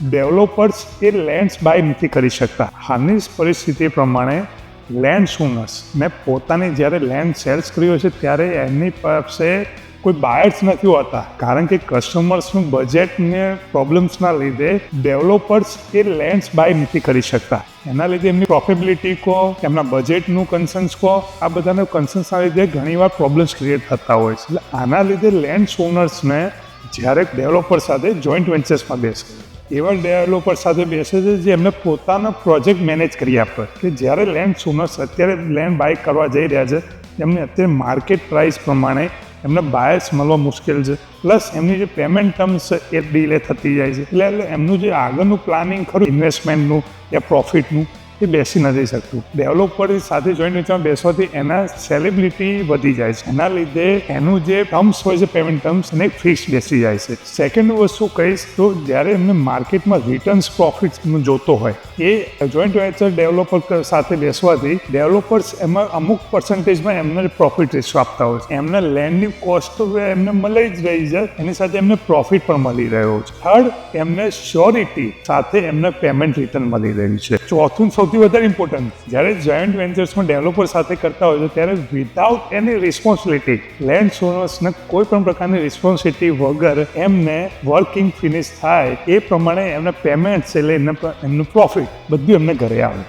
Developers A lands by નથી કરી શકતા. હાલની પરિસ્થિતિ પ્રમાણે લેન્ડ ઓનર્સને પોતાની જ્યારે લેન્ડ સેલ્સ કર્યો છે ત્યારે એમની પાસે કોઈ બાયર્સ નથી હોતા, કારણ કે કસ્ટમર્સનું બજેટને પ્રોબ્લેમ્સના લીધે ડેવલપર્સ એ લેન્ડ્સ બાય નથી કરી શકતા. એના લીધે એમની પ્રોફિટેબિલિટી કહો, એમના બજેટનું કન્સર્ન્સ કહો, આ બધાના કન્સર્ન્સના લીધે ઘણીવાર પ્રોબ્લેમ્સ ક્રિએટ થતા હોય છે. એટલે આના લીધે લેન્ડ ઓનર્સને જ્યારે ડેવલપર સાથે જોઈન્ટ વેન્ચર્સમાં બેસે, એવા ડેવલપર સાથે બેસે છે જે એમને પોતાનો પ્રોજેક્ટ મેનેજ કરી આપે. કે જ્યારે લેન્ડ ઓનર્સ અત્યારે લેન્ડ બાય કરવા જઈ રહ્યા છે, એમને અત્યારે માર્કેટ પ્રાઇસ પ્રમાણે એમને બાયર્સ મળવા મુશ્કેલ છે, પ્લસ એમની જે પેમેન્ટ ટર્મ્સ છે એ ડીલે થતી જાય છે. એટલે એમનું જે આગળનું પ્લાનિંગ ખરું ઇન્વેસ્ટમેન્ટનું યા પ્રોફિટનું એ બેસી નથી શકતું. ડેવલપર સાથે જોઈન્ટ વેન્ચરમાં બેસવાથી એના સેલેબિલિટી વધી જાય છે. એના લીધે એનું જે ટર્મ્સ હોય છે, પેમેન્ટ ટર્મ્સ, એને ફિક્સ બેસી જાય છે. સેકન્ડ વસ્તુ કહીશ તો જ્યારે એમને માર્કેટમાં રિટર્ન્સ પ્રોફિટ્સનું જોતો હોય, એ જોઈન્ટ વેન્ચર ડેવલપર સાથે બેસવાથી ડેવલપર્સ એમાં અમુક પર્સન્ટેજમાં એમને પ્રોફિટ રેશિયો આપતા હોય છે. એમને લેન્ડની કોસ્ટ એમને મળી જ રહી છે, એની સાથે એમને પ્રોફિટ પણ મળી રહ્યો છે. થર્ડ, એમને શ્યોરિટી સાથે એમને પેમેન્ટ રિટર્ન મળી રહ્યું છે. ચોથું સૌથી વધારે ઇમ્પોર્ટન્ટ, જ્યારે જોઈન્ટ વેન્ચર્સમાં ડેવલપર સાથે કરતા હોય છે ત્યારે વિધાઉટ એની રિસ્પોન્સિબિલિટી, લેન્ડ ઓનર્સને કોઈ પણ પ્રકારની રિસ્પોન્સિબિલિટી વગર એમને વર્કિંગ ફિનિશ થાય એ પ્રમાણે એમને પેમેન્ટ એટલે એમનું પ્રોફિટ બધું એમને ઘરે આવે.